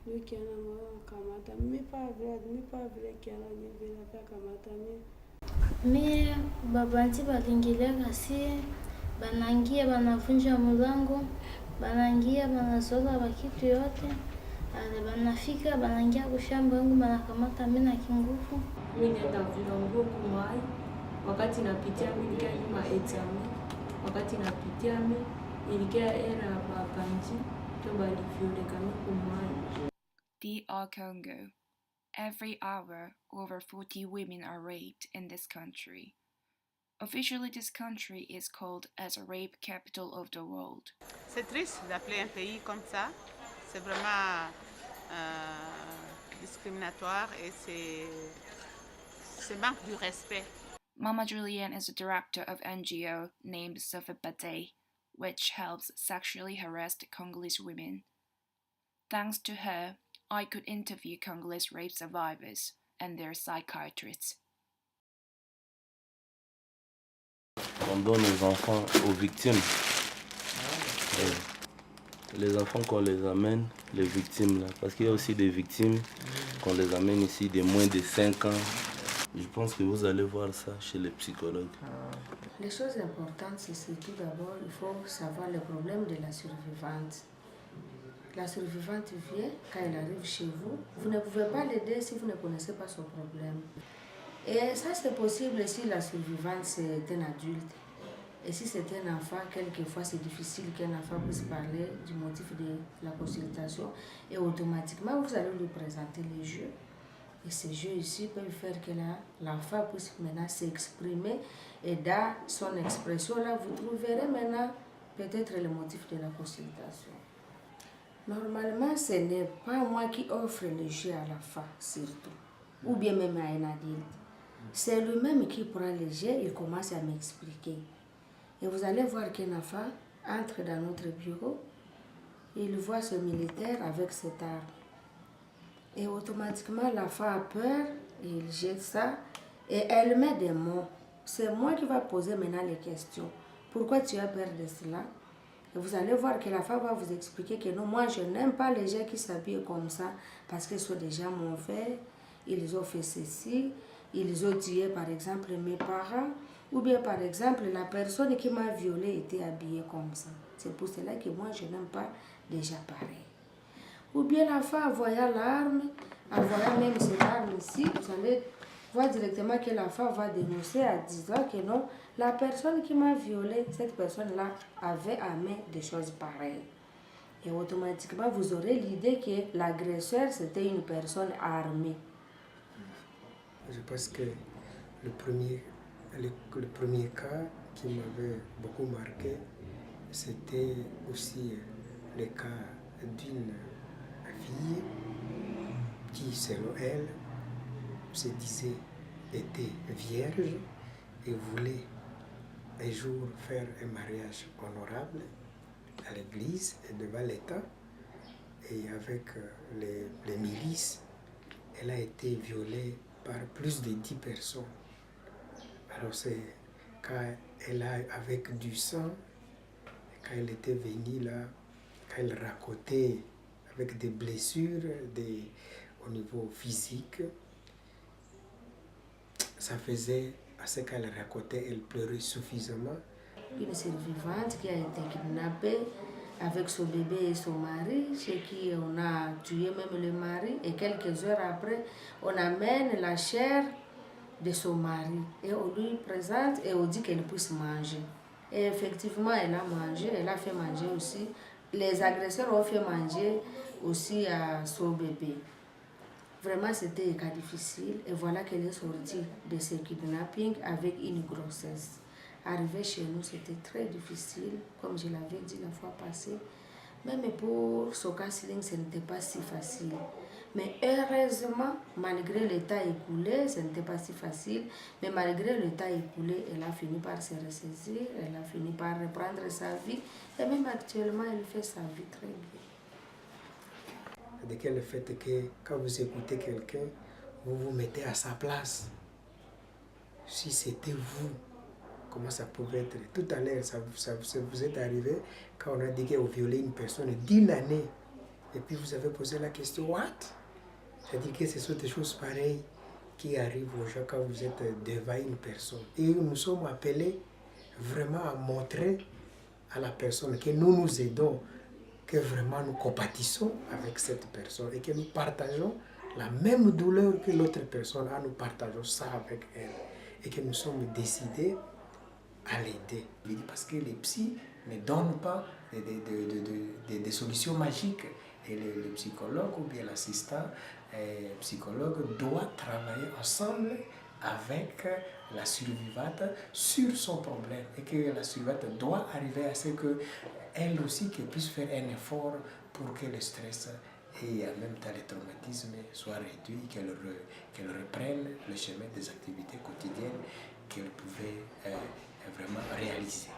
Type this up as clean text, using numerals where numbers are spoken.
Nikiana mwa kamata mimi pa vile kiana ni vile pa kamata mimi. Mie babanti balingilia kasi banangia banavunja mlango, banangia banazola bakitu yote. Ale banafika banangia kushamba yangu banakamata mimi na kingufu. Mimi nenda vunja nguo kumai. Wakati napitia mimi nikia nyuma examen. Wakati napitia mimi ilikia era babanti to balivyole kama kumai. DR Congo. Every hour, over 40 women are raped in this country. Officially, this country is called as a rape capital of the world. C'est triste d'appeler un pays comme ça. C'est vraiment discriminatoire et c'est manque du respect. Mama Julienne is the director of NGO named Sophie Bate, which helps sexually harassed Congolese women. Thanks to her, I could interview Congolese rape survivors and their psychiatrists. On donne aux enfants, aux victimes. Les enfants qu'on les amène, les victimes là, parce qu'il y a aussi des victimes qu'on les amène ici de moins de 5 ans. Je pense que vous allez voir ça chez les psychologues. Les choses importantes, c'est tout d'abord, il faut savoir le problème de la survivante. La survivante vient, quand elle arrive chez vous, vous ne pouvez pas l'aider si vous ne connaissez pas son problème. Et ça, c'est possible si la survivante, c'est un adulte. Et si c'est un enfant, quelquefois, c'est difficile qu'un enfant puisse parler du motif de la consultation. Et automatiquement, vous allez lui présenter les jeux. Et ces jeux ici peuvent faire que l'enfant puisse maintenant s'exprimer. Et dans son expression-là, vous trouverez maintenant peut-être le motif de la consultation. Normalement, ce n'est pas moi qui offre le jeu à l'enfant, surtout. Ou bien même à un adulte. C'est lui-même qui prend le jeu, il commence à m'expliquer. Et vous allez voir qu'un enfant entre dans notre bureau, il voit ce militaire avec cette arme. Et automatiquement, l'enfant a peur, il jette ça, et elle met des mots. C'est moi qui va poser maintenant les questions. Pourquoi tu as peur de cela? Et vous allez voir que l'enfant va vous expliquer que non, moi je n'aime pas les gens qui s'habillent comme ça, parce que ce sont des gens mauvais, ils ont fait ceci, ils ont tué par exemple mes parents, ou bien par exemple la personne qui m'a violée était habillée comme ça. C'est pour cela que moi je n'aime pas des gens pareils. Ou bien l'enfant en voyant l'arme, en voyant même cette arme ici, vous allez voir directement que l'enfant va dénoncer en disant que non, la personne qui m'a violée, cette personne-là avait à main des choses pareilles. Et automatiquement, vous aurez l'idée que l'agresseur, c'était une personne armée. Je pense que le premier cas qui m'avait beaucoup marqué, c'était aussi le cas d'une fille qui, selon elle, se disait était vierge et voulait un jour faire un mariage honorable à l'église et devant l'État. Et avec les milices, elle a été violée par plus de 10 personnes. Alors c'est quand elle a, avec du sang, quand elle était venue là, quand elle racontait avec des blessures au niveau physique, ça faisait, à ce qu'elle racontait, elle pleurait suffisamment. Une survivante qui a été kidnappée avec son bébé et son mari, chez qui on a tué même le mari, et quelques heures après, on amène la chair de son mari et on lui présente et on dit qu'elle puisse manger. Et effectivement, elle a mangé, elle a fait manger aussi. Les agresseurs ont fait manger aussi à son bébé. Vraiment, c'était un cas difficile et voilà qu'elle est sortie de ce kidnapping avec une grossesse. Arriver chez nous, c'était très difficile, comme je l'avais dit la fois passée. Même pour Soka Siling, ce n'était pas si facile. Mais heureusement, malgré le temps écoulé, ce n'était pas si facile, mais malgré le temps écoulé, elle a fini par se ressaisir, elle a fini par reprendre sa vie, et même actuellement, elle fait sa vie très bien. De quel fait que quand vous écoutez quelqu'un, vous vous mettez à sa place. Si c'était vous, comment ça pouvait être? Tout à l'heure, ça vous est arrivé quand on a dit qu'on violait une personne d'1 année. Et puis vous avez posé la question, what? C'est-à-dire que ce sont des choses pareilles qui arrivent aux gens quand vous êtes devant une personne. Et nous sommes appelés vraiment à montrer à la personne que nous nous aidons, que vraiment nous compatissons avec cette personne et que nous partageons la même douleur que l'autre personne a, nous partageons ça avec elle et que nous sommes décidés à l'aider. Parce que les psys ne donnent pas des solutions magiques et le psychologue ou bien l'assistant psychologue doit travailler ensemble avec la survivante sur son problème et que la survivante doit arriver à ce qu'elle aussi qu'elle puisse faire un effort pour que le stress et en même temps le traumatisme soient réduits et qu'elle reprenne le chemin des activités quotidiennes qu'elle pouvait vraiment réaliser.